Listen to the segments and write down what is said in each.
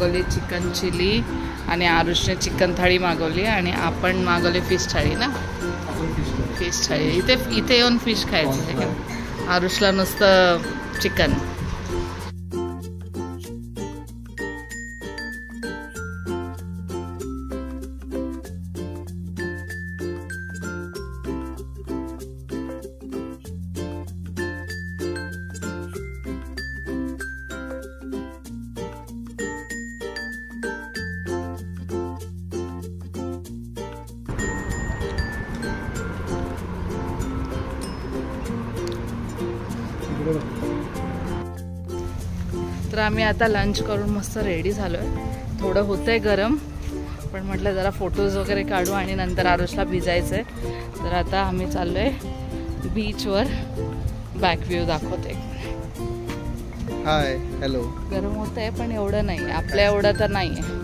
मागवली chicken chilli आणि आरुषने chicken थाळी मागवली आणि आपण मागवली फिश थाळी ना. फिश थाळी इथे येऊन फिश खायचं. आरुषला नुसतं चिकन. तर आम्ही आता लंच करून मस्त रेडी झालोय. थोडं होतंय गरम, पण म्हटलं जरा फोटोज वगैरे काढू आणि नंतर आरुषला भिजायचंय. तर आता आम्ही चाललोय बीचवर. बॅक व्ह्यू दाखवते. Hi hello. गरम होतंय पण एवढं नाही, आपल्या एवढं तर नाहीये.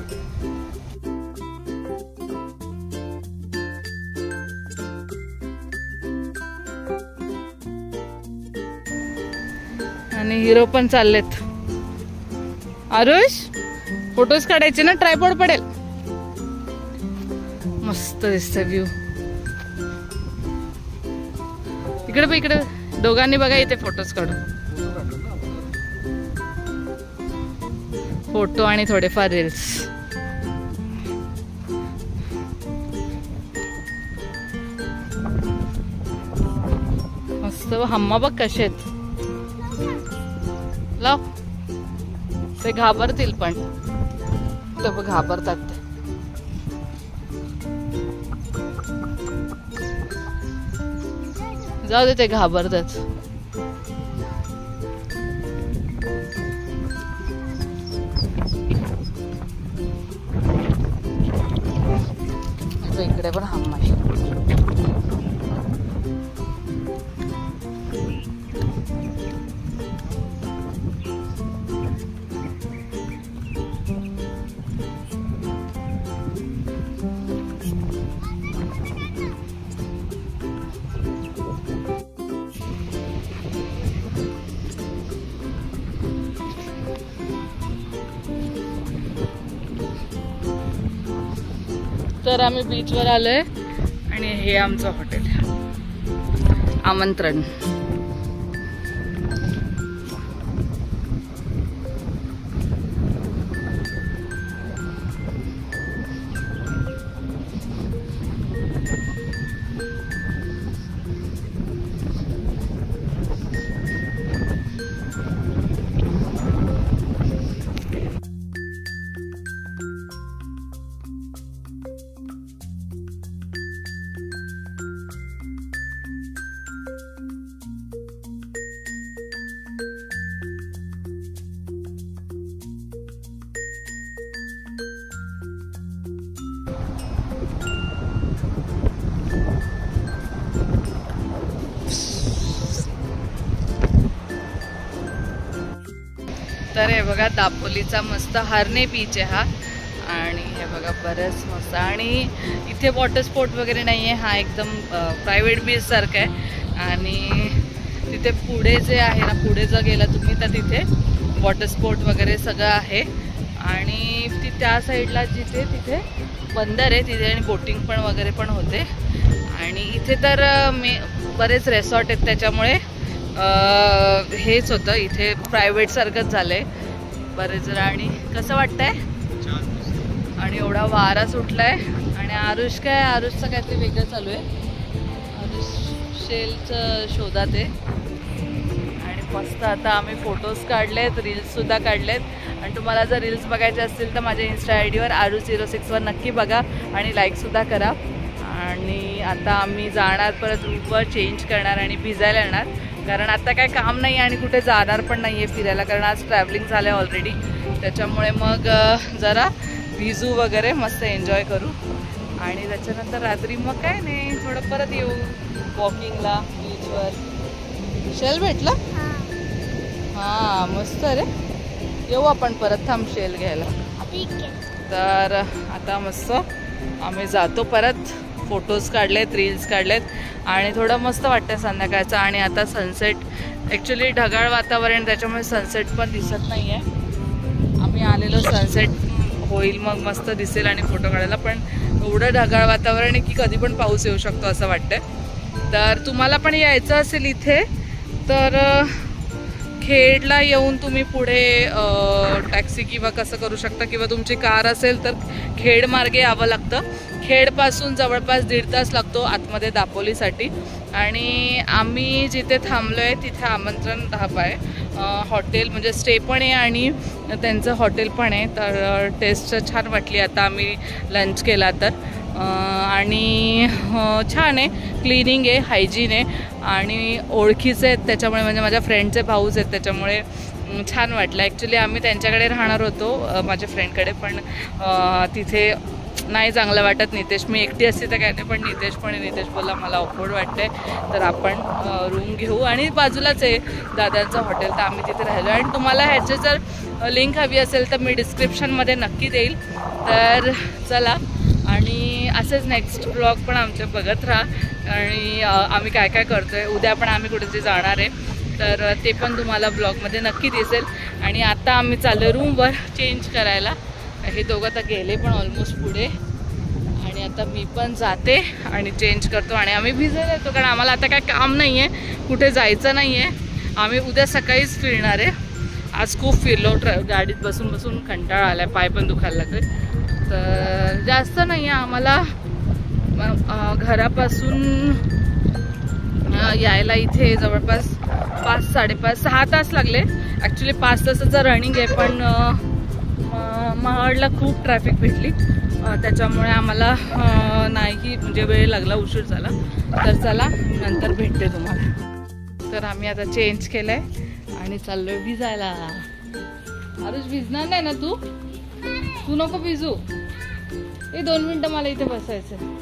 आणि हिरो पण चाललेत. आरुष फोटोज काढायचे ना, ट्रायपॉड पडेल. मस्त दिसतंय व्ह्यू. इकडे इकडे दोघांनी बघा इथे फोटोज काढू. फोटो आणि थोडेफार रील्स. मस्त. हम्मा बघ कसे आहेत. लाव. ते घाबरतील पण ते घाबरतात ते. जाऊ दे, ते घाबरतात. इकडे पण हम्मा आहे. तर आम्ही बीचवर आलोय आणि हे आमचं हॉटेल आमंत्रण. तर हे बघा दापोलीचा मस्त हरणे बीच आहे हा. आणि हे बघा बरंच मस्त. आणि इथे वॉटर स्पोर्ट वगैरे नाही आहे. हा एकदम प्रायव्हेट बीच सारखा आहे. आणि तिथे पुढे जे आहे ना, पुढे जर गेला तुम्ही तर तिथे वॉटर स्पोर्ट वगैरे सगळं आहे. आणि त्या साईडला जिथे तिथे बंदर आहे तिथे आणि बोटिंग पण वगैरे पण होते. आणि इथे तर बरेच रेसॉर्ट आहेत त्याच्यामुळे हेच होतं. इथे प्रायव्हेट सारखंच झालंय बरेच जरा. आणि कसं वाटतंय. आणि एवढा वारा सुटलाय. आणि आरुष आरुषचं काहीतरी वेगळं चालू आहे. आरुष शेलचं शोधात आहे. आणि मस्त आता आम्ही फोटोज काढलेत, रील्ससुद्धा काढलेत. आणि तुम्हाला जर रील्स बघायचे असतील तर माझ्या इन्स्टा आयडीवर आरुष06वर नक्की बघा आणि लाईकसुद्धा करा. आणि आता आम्ही जाणार परत रूटवर, चेंज करणार आणि भिजायला येणार. कारण आता काय काम नाही आणि कुठे जाणार पण नाही आहे फिरायला, कारण आज ट्रॅव्हलिंग झालं आहे ऑलरेडी. त्याच्यामुळे मग जरा भिजू वगैरे, मस्त एन्जॉय करू. आणि त्याच्यानंतर रात्री मग काय नाही, थोडं परत येऊ वॉकिंगला बीचवर. शेल भेटला. हां मस्त रे. येऊ आपण परत. थांब शेल घ्यायला. तर आता मस्त आम्ही जातो परत. फोटोज काढलेत, रील्स काढलेत आणि थोडं मस्त वाटतं संध्याकाळचं. आणि आता सनसेट, ॲक्च्युली ढगाळ वातावरण त्याच्यामुळे सनसेट पण दिसत नाही आहे. आम्ही आलेलो सनसेट होईल, मग मस्त दिसेल आणि फोटो काढायला. पण एवढं ढगाळ वातावरण आहे की कधी पण पाऊस येऊ शकतो असं वाटतंय. तर तुम्हाला पण यायचं असेल इथे तर खेडला येऊन तुम्ही पुढे टॅक्सी किंवा कसं करू शकता, किंवा तुमची कार असेल तर खेड मार्गे यावं लागतं. खेडपासून जवळपास 1.5 तास लागतो आतमध्ये दापोलीसाठी. आणि आम्ही जिथे थांबलो आहे तिथे आमंत्रण धाबा आहे, हॉटेल म्हणजे स्टे पण आहे आणि त्यांचं हॉटेल पण आहे. तर टेस्ट छान वाटली आता आम्ही लंच केला तर. आणि छान आहे, क्लिनिंग आहे, हायजीन आहे आणि ओळखीचे आहेत त्याच्यामुळे, म्हणजे माझ्या फ्रेंडचे भाऊच आहेत त्याच्यामुळे छान वाटलं. ॲक्च्युली आम्ही त्यांच्याकडे राहणार होतो माझ्या फ्रेंडकडे, पण तिथे नाही चांगलं वाटत. नितेश, मी एकटी असते तर काय नाही, पण नितेश पण आहे. नितेश बोलला मला ऑकवर्ड वाटतंय तर आपण रूम घेऊ, आणि बाजूलाच आहे दादांचं हॉटेल, तर आम्ही तिथे राहिलो. आणि तुम्हाला ह्याची जर लिंक हवी असेल तर मी डिस्क्रिप्शनमध्ये नक्की देईल. तर चला, आणि असेच नेक्स्ट ब्लॉग पण आमचे बघत राहा, आणि आम्ही काय काय करतोय. उद्या पण आम्ही कुठेतरी जाणार आहे तर ते पण तुम्हाला ब्लॉगमध्ये नक्की दिसेल. आणि आता आम्ही चाललो रूमवर चेंज करायला. हे दोघं तर गेले पण ऑलमोस्ट पुढे, आणि आता मी पण जाते आणि चेंज करतो. आणि आम्ही भिजायला येतो कारण आम्हाला आता काय काम नाही आहे, कुठे जायचं नाही आहे. आम्ही उद्या सकाळीच फिरणार आहे. आज खूप फिरलो, गाडीत बसून बसून कंटाळा आला आहे, पाय पण दुखायला लागले. तर जास्त नाही आहे आम्हाला घरापासून यायला इथे जवळपास 5-6 तास लागले. ॲक्च्युली 5 तासाचं रनिंग आहे, पण महाडला खूप ट्रॅफिक भेटली त्याच्यामुळे आम्हाला नाही म्हणजे वेळ लागला, उशीर झाला. तर चला, नंतर भेटते तुम्हाला. तर आम्ही आता चेंज केलं आहे आणि चाललोय भिजायला. अरे भिजणार नाही ना तू? तू नको भिजू. 2 मिनटं मला इथे बसायचं.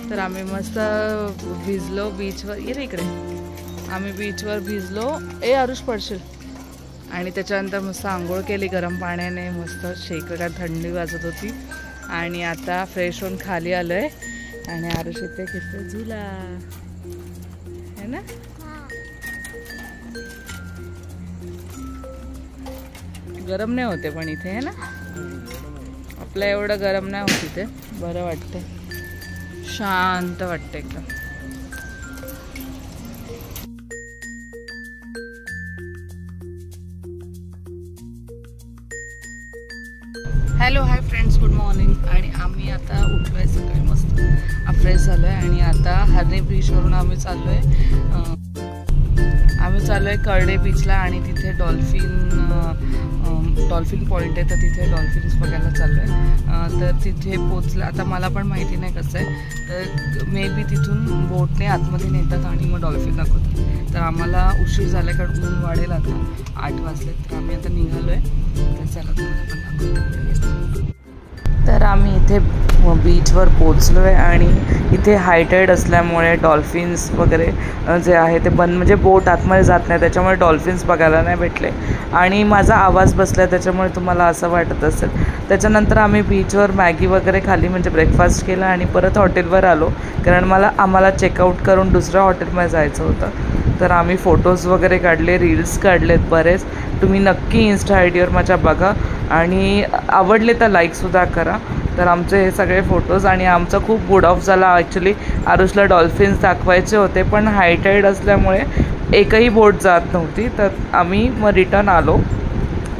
तर आम्ही मस्त भिजलो बीचवर. ये रे इकडे. आम्ही बीचवर भिजलो. आरुष पडशील. आणि त्याच्यानंतर मस्त आंघोळ केली गरम पाण्याने, मस्त शेकड्यात थंडी वाजत होती. आणि आता फ्रेश होऊन खाली आलोय आणि आरुष इथे किती झुला है ना. गरम नाही होते पण इथे है ना, आपल्या एवढं गरम नाही होत इथे. बरं वाटते, शांत वाटते एकदम. Hello hi friends, good morning. आणि आम्ही आता उठलो आहे सकाळी, मस्त फ्रेश झालो आहे आणि आता हरणे बीचवरून आम्ही चाललो आहे कर्डे बीचला. आणि तिथे डॉल्फिन पॉईंट आहे, तर तिथे डॉल्फिन्स बघायला चाललो आहे. तर तिथे पोचलं, आता मला पण माहिती नाही कसं आहे, तर मे बी तिथून बोटने आतमध्ये नेतात आणि मग डॉल्फिन दाखवतात. तर आम्हाला उशीर झाला कारण ऊन वाढेल, आता 8 वाजले. तर आम्ही आता निघालो आहे, तर चला तुम्हाला पण दाखवतो. तर आम्ही इथे बीचवर पोचलो आहे आणि इथे हायटाईड असल्यामुळे डॉल्फिन्स वगैरे जे आहे ते बंद, म्हणजे बोट आतमध्ये जात नाही, त्याच्यामुळे डॉल्फिन्स बघायला नाही भेटले. आणि माझा आवाज बसला आहे त्याच्यामुळे तुम्हाला असं वाटत असेल. त्याच्यानंतर आम्ही बीचवर मॅगी वगैरे खाली, म्हणजे ब्रेकफास्ट केला आणि परत हॉटेलवर आलो, कारण आम्हाला चेकआउट करून दुसऱ्या हॉटेलमध्ये जायचं होतं. तर आम्ही फोटोज वगैरे काढले, रील्स काढलेत बरेच. तुम्ही नक्की इन्स्टा आयडीवर माझ्या बघा आणि आवडले तर लाईकसुद्धा करा. तर आमचे हे सगळे फोटोज, आणि आमचा खूप मूड ऑफ झाला ॲक्च्युली. आरुषला डॉल्फिन्स दाखवायचे होते पण हायटाईड असल्यामुळे एकही बोट जात नव्हती. तर आम्ही मग रिटर्न आलो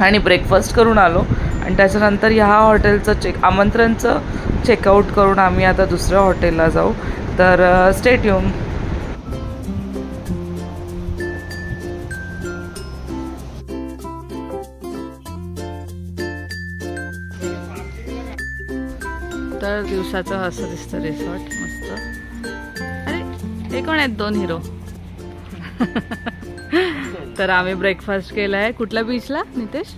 आणि ब्रेकफास्ट करून आलो आणि त्याच्यानंतर ह्या हॉटेलचं आमंत्रणचं चेकआउट करून आम्ही आता दुसऱ्या हॉटेलला जाऊ. तर स्टे ट्यून. तर दिवसाचं असं दिसतं रिसॉर्ट, मस्त. अरे हे कोण आहेत 2 हिरो? तर आम्ही ब्रेकफास्ट केला आहे. कुठल्या बीचला नितेश?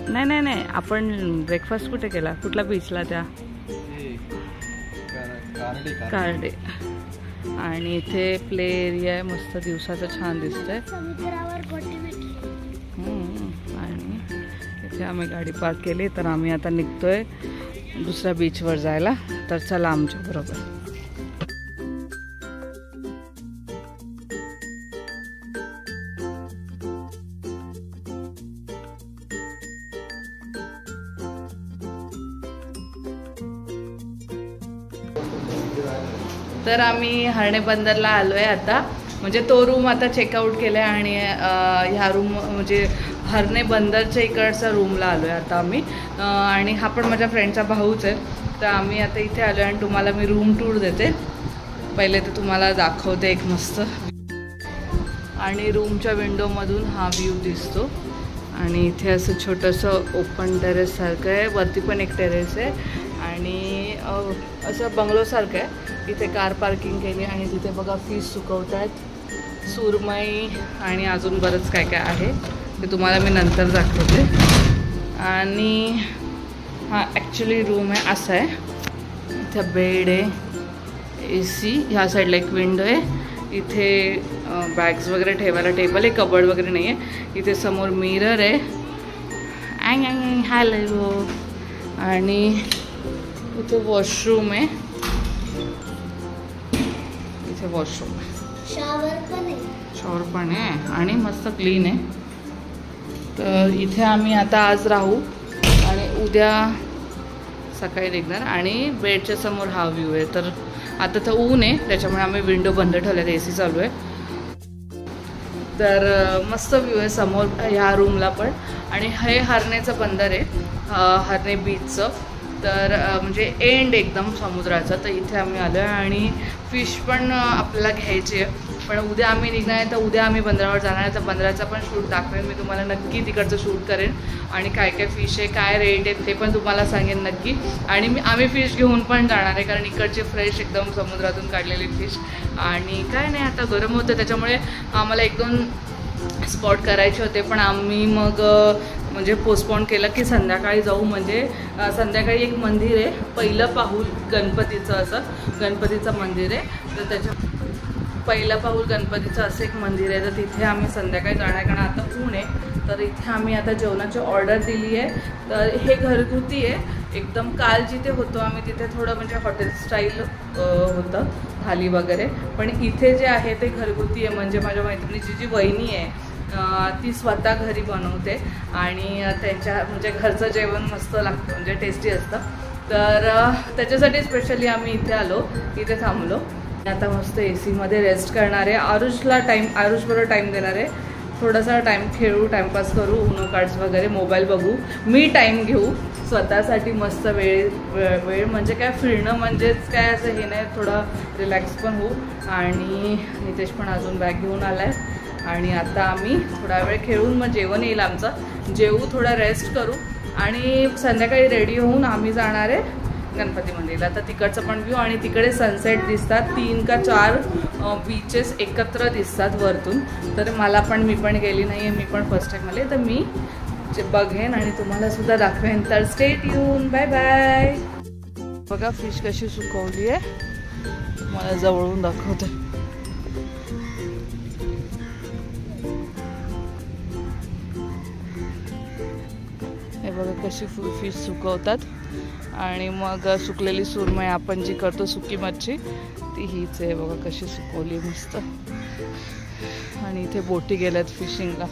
नाही, आपण ब्रेकफास्ट कुठे केला? कुठल्या बीचला? त्या कार्डे. आणि इथे प्ले एरिया आहे, मस्त दिवसाचं छान दिसतंय. आणि इथे आम्ही गाडी पार्क केली. तर आम्ही आता निघतोय दुसऱ्या बीचवर जायला. तर चला आमच्या बरोबर. तर आम्ही हरणे बंदरला आलोय आता, म्हणजे तो रूम आता चेकआउट केलाय आणि ह्या रूम म्हणजे हरणे बंदरच्या इकडच्या रूमला आलोय आता आम्ही. आणि हा पण माझ्या फ्रेंडचा भाऊच आहे. तर आम्ही आता इथे आलोय आणि तुम्हाला मी रूम टूर देते. पहिले तर तुम्हाला दाखवते एक मस्त. आणि रूमच्या विंडोमधून हा व्ह्यू दिसतो. आणि इथे असं छोटंसं ओपन टेरेस सारखं आहे, वरती पण एक टेरेस आहे आणि असं बंगलोसारखं आहे. इथे कार पार्किंग केली आणि तिथे बघा फिश सुकवत आहेत, सुरमई आणि अजून बरंच काय काय आहे, ते तुम्हाला मी नंतर दाखवते. आणि हा ॲक्च्युली रूम आहे, असा आहे. इथे बेड आहे, AC, ह्या साईडला एक विंडो आहे. इथे बॅग्स वगैरे ठेवायला टेबल आहे, कबर्ड वगैरे नाही आहे. इथे समोर मिरर आहे. हॅलो. आणि इथे वॉशरूम आहे, इथे वॉशरूम आहे, शॉवर पण आहे आणि मस्त क्लीन आहे. तर इथे आम्ही आता आज राहू आणि उद्या सकाळी निघणार. आणि बेडच्या समोर हा व्ह्यू आहे. तर आता तर ऊन आहे त्याच्यामुळे आम्ही विंडो बंद ठेवल्यात, AC चालू आहे. तर मस्त व्ह्यू आहे समोर ह्या रूमला पण. आणि हे हरणेचं बंदर आहे, हरणे बीचचं. तर म्हणजे एंड एकदम समुद्राचा. तर इथे आम्ही आलो आहे आणि फिश पण आपल्याला घ्यायची आहे. पण उद्या आम्ही निघणार आहे, तर उद्या आम्ही बंदरावर जाणार आहे. तर बंदराचा पण शूट दाखवेन मी तुम्हाला, नक्की तिकडचं शूट करेन. आणि काय काय फिश आहे, काय रेट आहे ते पण तुम्हाला सांगेन नक्की. आणि आम्ही फिश घेऊन पण जाणार आहे, कारण इकडचे फ्रेश एकदम समुद्रातून काढलेली फिश. आणि काय नाही, आता गरम होतं त्याच्यामुळे आम्हाला 1-2 स्पॉट करायचे होते, पण आम्ही मग म्हणजे पोस्टपोन केलं की संध्याकाळी जाऊ. म्हणजे संध्याकाळी एक मंदिर आहे, पहिलं पाऊल गणपतीचं, असं गणपतीचं मंदिर आहे. तर त्याच्या पहिलं पाऊल गणपतीचं असं एक मंदिर आहे. तर तिथे आम्ही संध्याकाळी जाणार आहे, कारण आता ऊन आहे. तर इथे आम्ही आता जेवणाची ऑर्डर दिली आहे. तर हे घरगुती आहे एकदम. काल जिथे होतो आम्ही तिथे थोडं म्हणजे हॉटेल स्टाईल होतं थाली वगैरे, पण इथे जे आहे ते घरगुती आहे. म्हणजे माझ्या मैत्रिणीची जी वहिनी आहे ती स्वतः घरी बनवते आणि त्यांच्या म्हणजे घरचं जेवण मस्त लागतं, म्हणजे टेस्टी असतं. तर त्याच्यासाठी स्पेशली आम्ही इथे आलो, इथे थांबलो. आता मस्त AC मध्ये रेस्ट करणार आहे. आरुषबरोबर टाईम देणार आहे. थोडासा टाइम खेळू, टाइमपास करू, उनो कार्ड्स वगैरे, मोबाईल बघू, मी टाइम घेऊ स्वतःसाठी मस्त वेळ म्हणजे काय फिरणं म्हणजेच काय असं हे नाही, थोडं रिलॅक्स पण होऊ. आणि नितेश पण अजून बॅग घेऊन आलाय आणि आता आम्ही थोडा वेळ खेळून मग जेवण येईल आमचं, जेवू, थोडा रेस्ट करू आणि संध्याकाळी रेडी होऊन आम्ही जाणार आहे गणपती मंदिरला. तर तिकडचं पण व्ह्यू आणि तिकडे सनसेट दिसतात, 3 का 4 बीचेस एकत्र दिसतात वरतून. तर मी पण गेली नाही आहे, मी पण फर्स्ट टाइम आले, तर मी बघेन आणि तुम्हाला सुद्धा दाखवेन. तर स्टे ट्यून, बाय बाय. बघा फिश कशी सुकवली आहे, मला जवळून दाखवते. हे बघा कशी फिश सुकवतात आणि मग सुकलेली सुरमई आपण जी करतो सुकी मच्छी ती हीच आहे. बघा कशी सुकवली मस्त. आणि इथे बोटी गेल्यात फिशिंगला.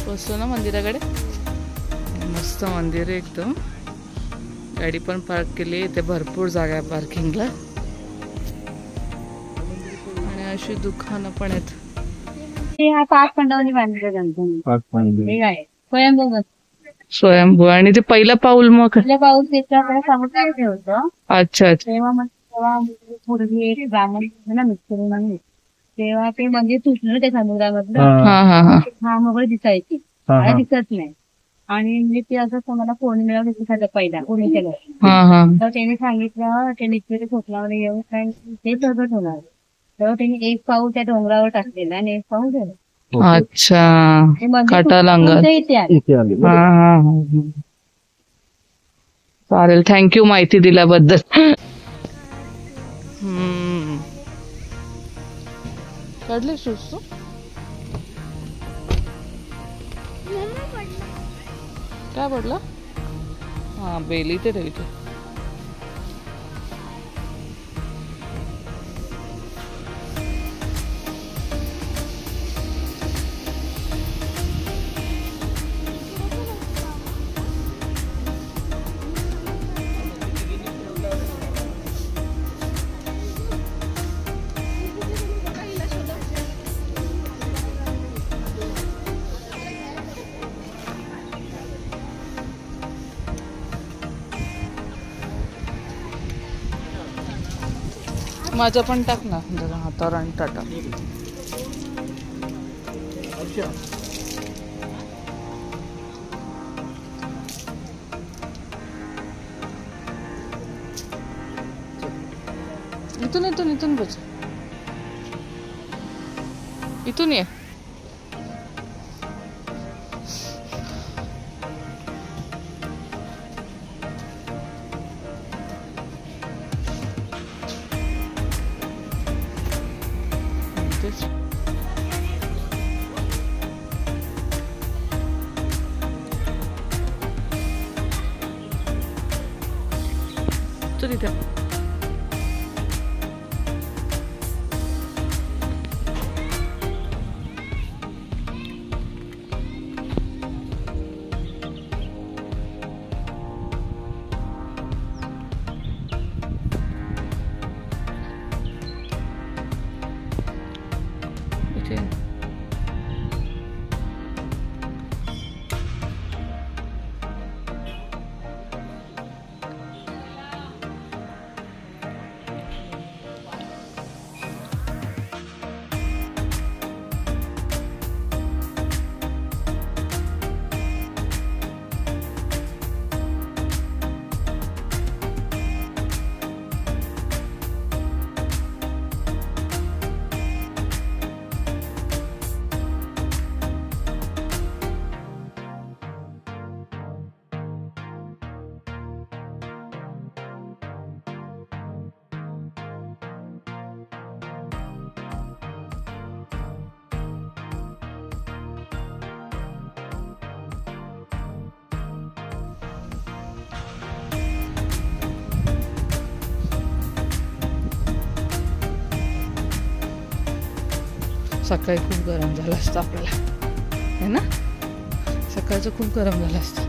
बसतो ना मंदिराकडे. मस्त मंदिर आहे एकदम. गाडी पण पार्क केली, इथे भरपूर जागा आहे पार्किंगला आणि अशी दुकानं पण आहेत. स्वयंभू आणि ते पहिलं पाऊल मग अच्छा तेव्हा पूर्वी एक ब्राह्मण ना मिस्त्री तेव्हा ते म्हणजे तुटलं त्या समुद्रामधलं हा मग दिसायची दिसत नाही. आणि म्हणजे ते असं तुम्हाला पौर्णिमेला दिसायचं पहिला कोणी केलं तर त्याने सांगितलं ते निश्चित स्वप्नावर येऊन काय ते प्रगट होणार तेव्हा त्यांनी एक पाऊल त्या डोंगरावर टाकलेला आणि एक पाऊल झालं. अच्छा, ते मंदिर काटाला अंगात. तुमच्या इथे आहे. इथे आली. हा हा हा. चालेल, थँक्यू माहिती दिल्याबद्दल. काढले शूज तू? काय पडलं? हा, बेली ते रे इथे. माझं पण टाक ना जरा हातावर आणि टाटा. इथून इथून इथून बच, इथून ये. तिथे सकाळी खूप गरम झालं असतं आपल्याला, है ना? सकाळचं खूप गरम झालं असतं.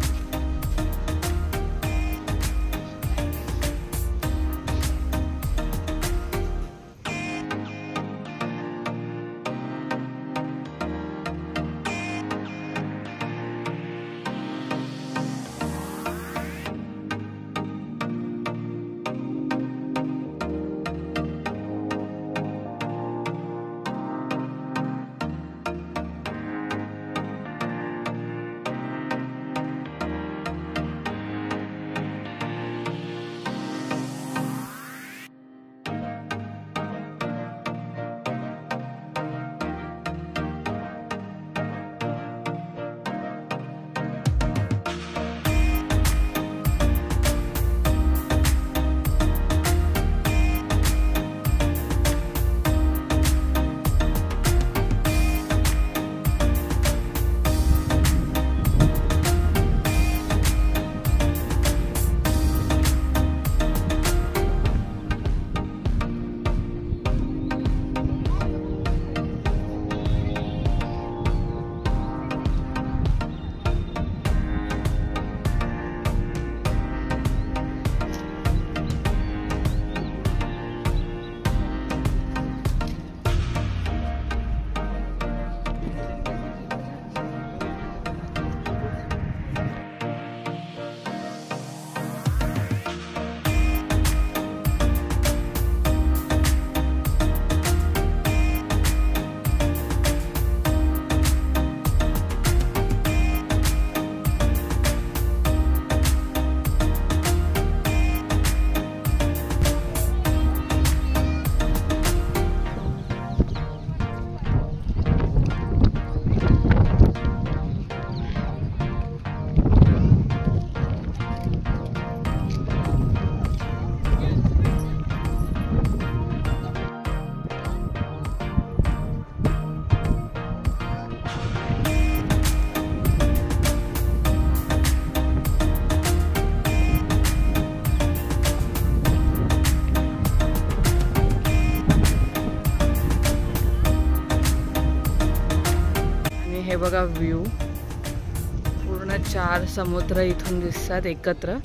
पूर्ण 4 समुद्र इथून दिसतात एकत्र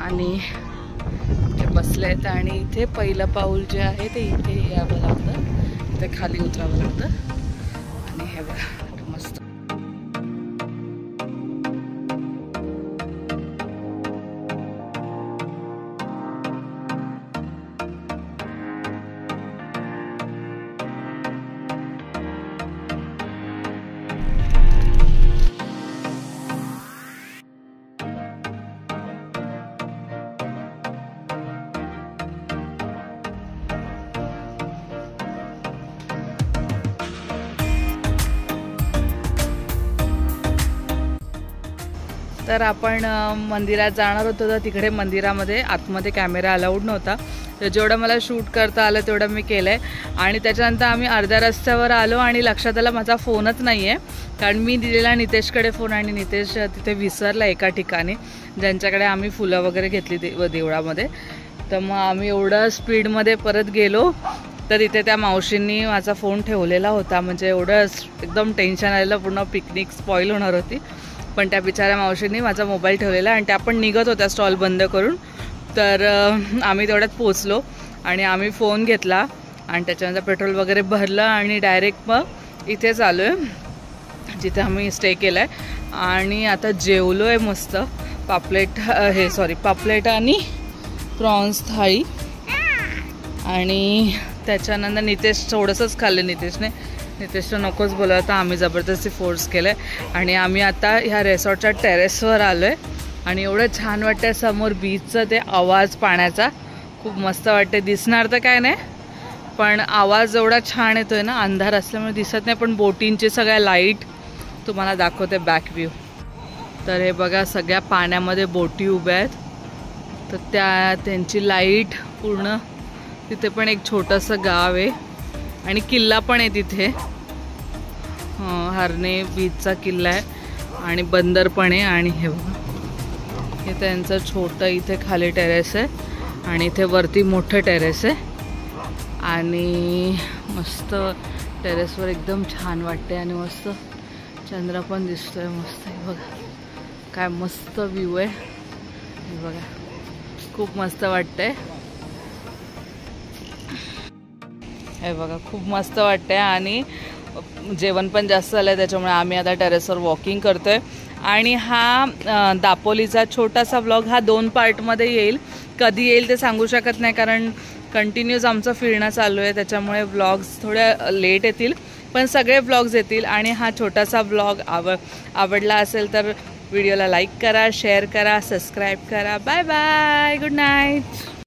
आणि ते बसले आहेत. आणि इथे पहिलं पाऊल जे आहे ते इथे यावं लागतं, इथे खाली उतरावं लागतं. आणि हे बघा मस्त. तर आपण मंदिरात जाणार होतो, तर तिकडे मंदिरामध्ये आतमध्ये कॅमेरा अलाउड नव्हता, तर जेवढं मला शूट करता आलं तेवढं मी केलं आहे. आणि त्याच्यानंतर आम्ही अर्ध्या रस्त्यावर आलो आणि लक्षात आलं माझा फोनच नाही आहे, कारण मी दिलेला नितेशकडे फोन आणि नितेश तिथे विसरला एका ठिकाणी ज्यांच्याकडे आम्ही फुलं वगैरे घेतली देवळामध्ये. तर मग आम्ही एवढं स्पीडमध्ये परत गेलो, तर इथे त्या मावशींनी माझा फोन ठेवलेला होता. म्हणजे एवढं एकदम टेन्शन आलेलं, पूर्ण पिकनिक स्पॉईल होणार होती. पण त्या बिचाऱ्या मावशींनी माझा मोबाईल ठेवलेला आणि त्या पण निघत होत्या स्टॉल बंद करून. तर आम्ही तेवढ्यात पोचलो आणि आम्ही फोन घेतला आणि त्याच्यानंतर पेट्रोल वगैरे भरलं आणि डायरेक्ट मग इथेच आलो आहे जिथे आम्ही स्टे केला आहे. आणि आता जेवलो आहे मस्त. पापलेट आणि प्रॉन्स थाळी. आणि त्याच्यानंतर नितेश थोडंसंच खाल्लं. नितेशनं नकोच बोलला होता, आम्ही जबरदस्ती फोर्स केलं आहे. आणि आम्ही आता ह्या रिसॉर्टच्या टेरेसवर आलो आहे आणि एवढं छान वाटतं. समोर बीचचं ते आवाज पाण्याचा खूप मस्त वाटते. दिसणार तर काय नाही, पण आवाज एवढा छान येतो आहे ना, अंधार असल्यामुळे दिसत नाही, पण बोटिंगचे सगळ्या लाईट तुम्हाला दाखवते बॅक व्ह्यू. तर हे बघा सगळ्या पाण्यामध्ये बोटी उभ्या आहेत, तर त्यांची लाईट पूर्ण. तिथे पण एक छोटंसं गाव आहे आणि किल्ला पण आहे तिथे. हरणे बीचचा किल्ला आहे आणि बंदर पण आहे. आणि हे बघा हे त्यांचं छोटं इथे खाली टेरेस आहे आणि इथे वरती मोठं टेरेस आहे. आणि मस्त टेरेसवर एकदम छान वाटते आणि मस्त चंद्र पण दिसतोय मस्त. हे बघा काय मस्त व्ह्यू आहे. हे बघा खूप मस्त वाटतंय. हे बघा खूप मस्त वाटतंय आणि जेवण पण जास्त झालं आहे, त्याच्यामुळे आम्ही आता टेरेसवर वॉकिंग करतोय. आणि हा दापोलीचा छोटासा व्लॉग हा 2 पार्टमध्ये येईल. कधी येईल ते सांगू शकत नाही, कारण कंटिन्यूज आमचं फिरणं चालू आहे, त्याच्यामुळे व्लॉग्स थोड्या लेट येतील, पण सगळे व्लॉग्स येतील. आणि हा छोटासा व्लॉग आवडला असेल तर व्हिडिओला लाईक करा, शेअर करा, सबस्क्राईब करा. Bye bye, good night.